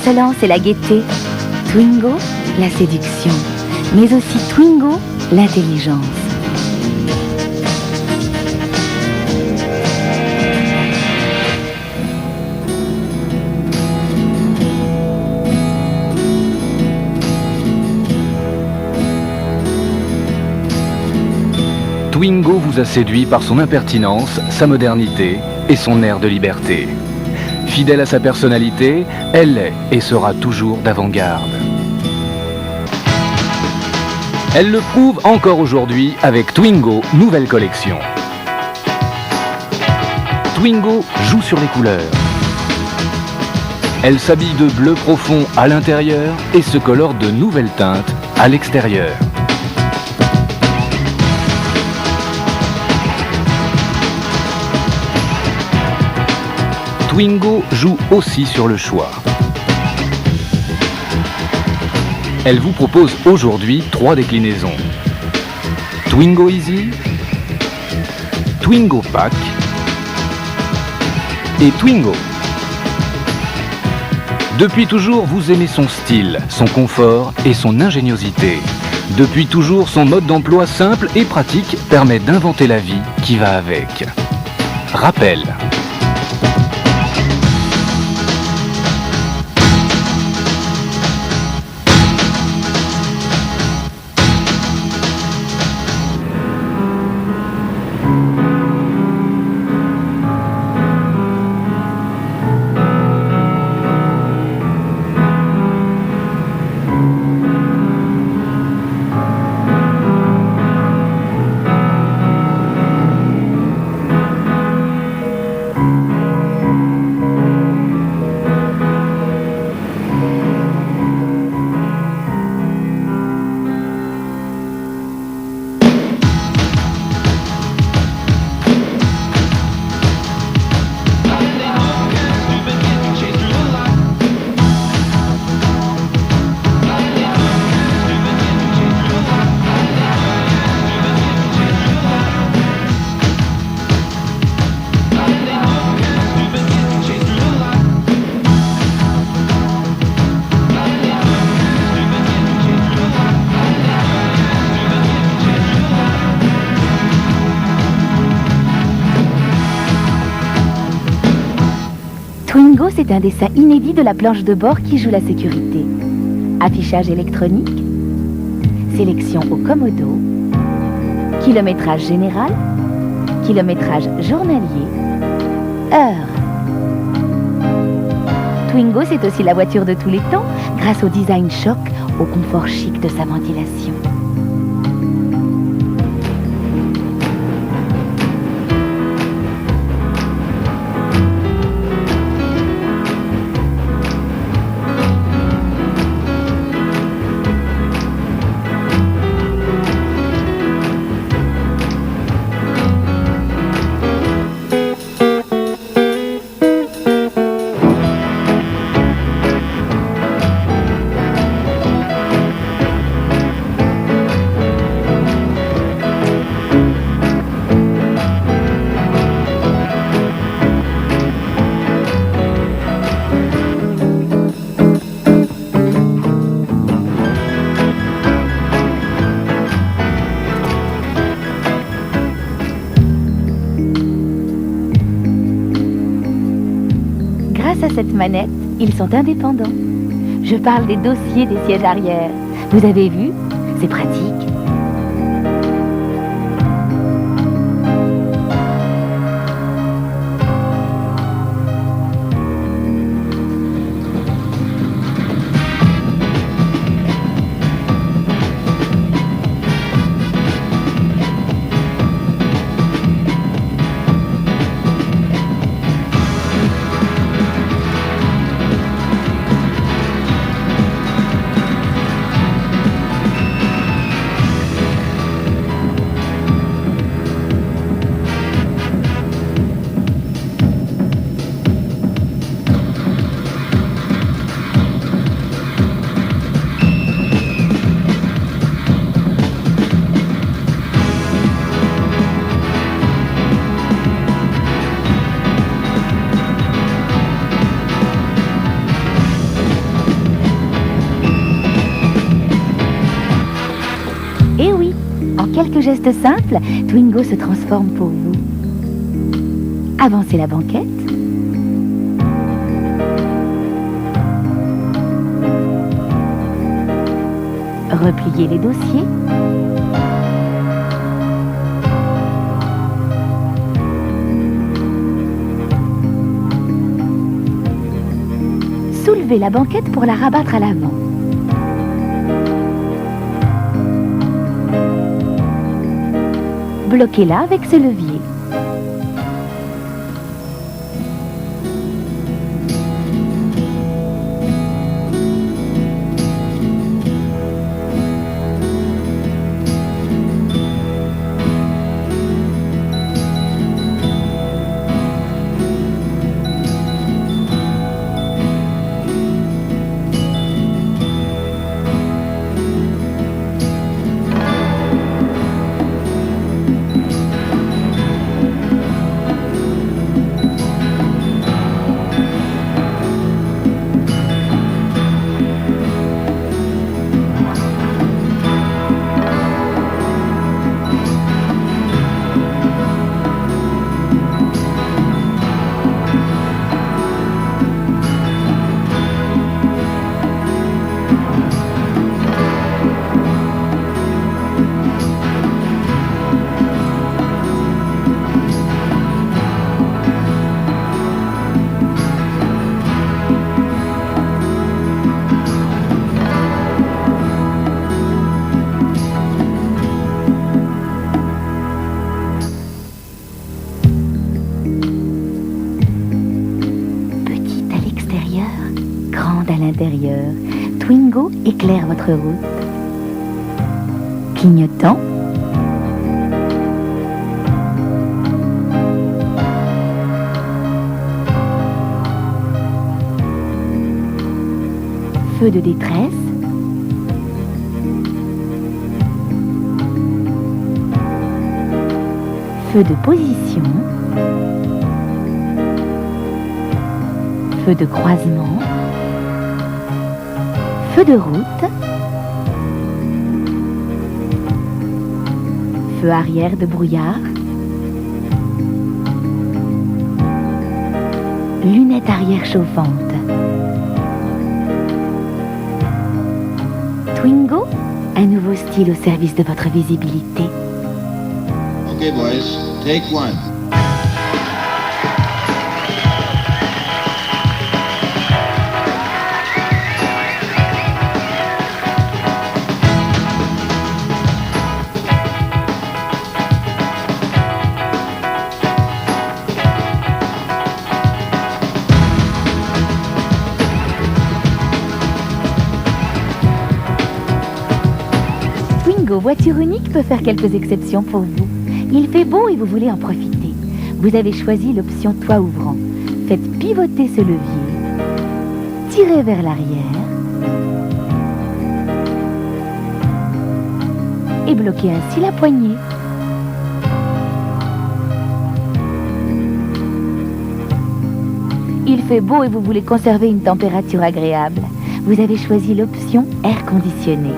l'insolence et la gaieté. Twingo, la séduction. Mais aussi Twingo, l'intelligence. Twingo vous a séduit par son impertinence, sa modernité et son air de liberté. Fidèle à sa personnalité, elle est et sera toujours d'avant-garde. Elle le prouve encore aujourd'hui avec Twingo, nouvelle collection. Twingo joue sur les couleurs. Elle s'habille de bleu profond à l'intérieur et se colore de nouvelles teintes à l'extérieur. Twingo joue aussi sur le choix. Elle vous propose aujourd'hui 3 déclinaisons. Twingo Easy, Twingo Pack et Twingo. Depuis toujours, vous aimez son style, son confort et son ingéniosité. Depuis toujours, son mode d'emploi simple et pratique permet d'inventer la vie qui va avec. Rappel. Twingo, c'est un dessin inédit de la planche de bord qui joue la sécurité. Affichage électronique, sélection au commodo, kilométrage général, kilométrage journalier, heure. Twingo, c'est aussi la voiture de tous les temps, grâce au design choc, au confort chic de sa ventilation. Grâce à cette manette, ils sont indépendants. Je parle des dossiers des sièges arrière. Vous avez vu? C'est pratique. En quelques gestes simples, Twingo se transforme pour vous. Avancez la banquette. Repliez les dossiers. Soulevez la banquette pour la rabattre à l'avant. Bloquez-la avec ce levier. Grande à l'intérieur, Twingo éclaire votre route. Clignotant. Feu de détresse. Feu de position. Feu de croisement. Feu de route. Feu arrière de brouillard. Lunettes arrière chauffantes. Twingo, un nouveau style au service de votre visibilité. Okay, boys, take one. Twingo voiture unique peut faire quelques exceptions pour vous. Il fait beau et vous voulez en profiter. Vous avez choisi l'option toit ouvrant. Faites pivoter ce levier. Tirez vers l'arrière. Et bloquez ainsi la poignée. Il fait beau et vous voulez conserver une température agréable. Vous avez choisi l'option air conditionné.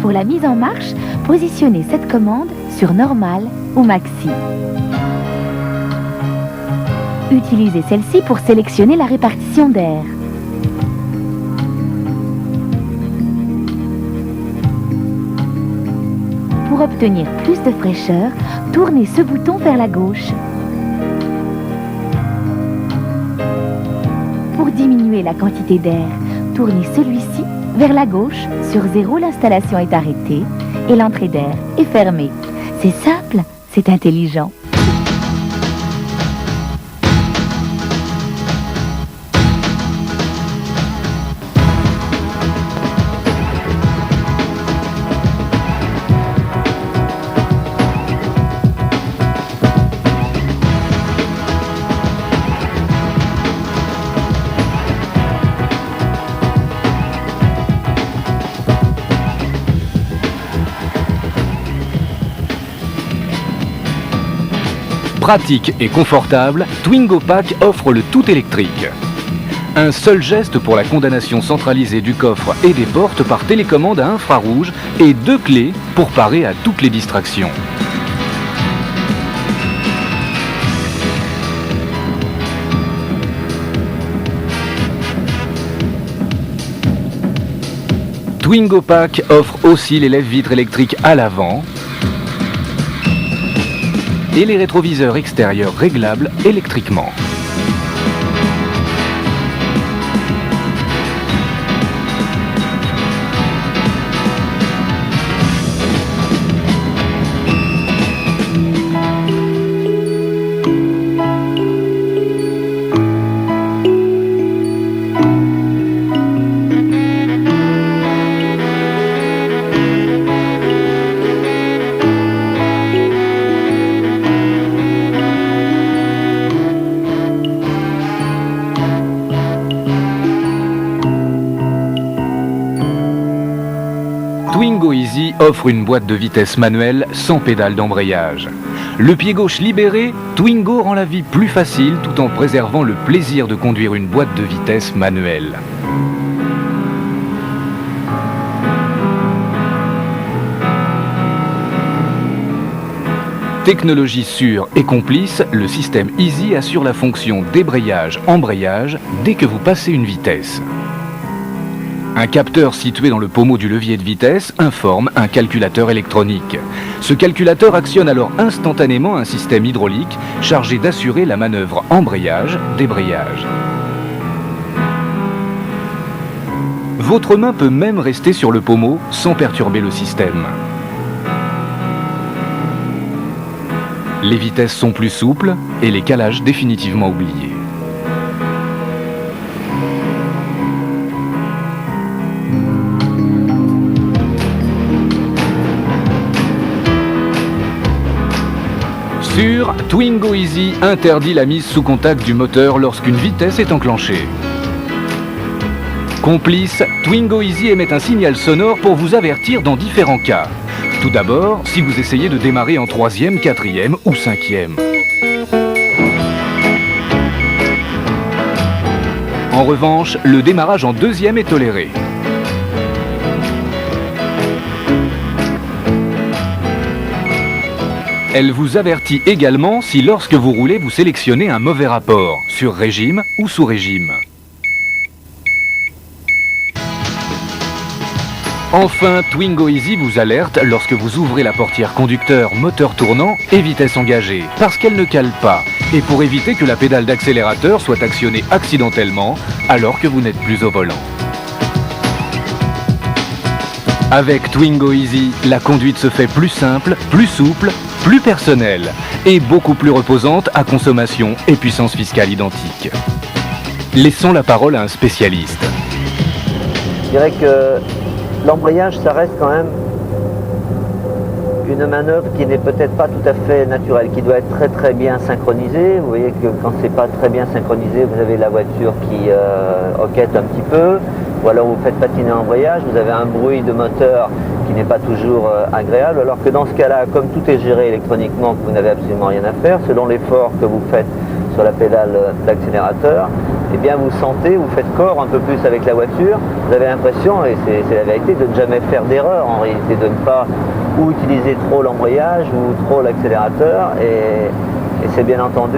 Pour la mise en marche, positionnez cette commande sur Normal ou Maxi. Utilisez celle-ci pour sélectionner la répartition d'air. Pour obtenir plus de fraîcheur, tournez ce bouton vers la gauche. Pour diminuer la quantité d'air, tournez celui-ci vers la gauche. Sur 0, l'installation est arrêtée et l'entrée d'air est fermée. C'est simple, c'est intelligent. Pratique et confortable, Twingo Pack offre le tout électrique. Un seul geste pour la condamnation centralisée du coffre et des portes par télécommande à infrarouge et 2 clés pour parer à toutes les distractions. Twingo Pack offre aussi les lève-vitres électriques à l'avant et les rétroviseurs extérieurs réglables électriquement. Twingo Easy offre une boîte de vitesse manuelle sans pédale d'embrayage. Le pied gauche libéré, Twingo rend la vie plus facile tout en préservant le plaisir de conduire une boîte de vitesse manuelle. Technologie sûre et complice, le système Easy assure la fonction débrayage-embrayage dès que vous passez une vitesse. Un capteur situé dans le pommeau du levier de vitesse informe un calculateur électronique. Ce calculateur actionne alors instantanément un système hydraulique chargé d'assurer la manœuvre embrayage-débrayage. Votre main peut même rester sur le pommeau sans perturber le système. Les vitesses sont plus souples et les calages définitivement oubliés. Sûr, Twingo Easy interdit la mise sous contact du moteur lorsqu'une vitesse est enclenchée. Complice, Twingo Easy émet un signal sonore pour vous avertir dans différents cas. Tout d'abord, si vous essayez de démarrer en 3e, 4e ou 5e. En revanche, le démarrage en 2e est toléré. Elle vous avertit également si lorsque vous roulez, vous sélectionnez un mauvais rapport, sur régime ou sous régime. Enfin, Twingo Easy vous alerte lorsque vous ouvrez la portière conducteur, moteur tournant et vitesse engagée, parce qu'elle ne cale pas, et pour éviter que la pédale d'accélérateur soit actionnée accidentellement alors que vous n'êtes plus au volant. Avec Twingo Easy, la conduite se fait plus simple, plus souple, plus personnelle et beaucoup plus reposante à consommation et puissance fiscale identique. Laissons la parole à un spécialiste. Je dirais que l'embrayage, ça reste quand même une manœuvre qui n'est peut-être pas tout à fait naturelle, qui doit être très bien synchronisée. Vous voyez que quand c'est pas très bien synchronisé, vous avez la voiture qui hoquette un petit peu, ou alors vous faites patiner l'embrayage, vous avez un bruit de moteur qui n'est pas toujours agréable, alors que dans ce cas-là, comme tout est géré électroniquement, vous n'avez absolument rien à faire, selon l'effort que vous faites sur la pédale d'accélérateur, eh bien vous sentez, vous faites corps un peu plus avec la voiture, vous avez l'impression, et c'est la vérité, de ne jamais faire d'erreur en réalité, de ne pas ou utiliser trop l'embrayage ou trop l'accélérateur, et c'est bien entendu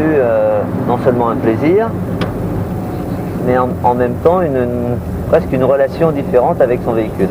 non seulement un plaisir, mais en même temps presque une relation différente avec son véhicule.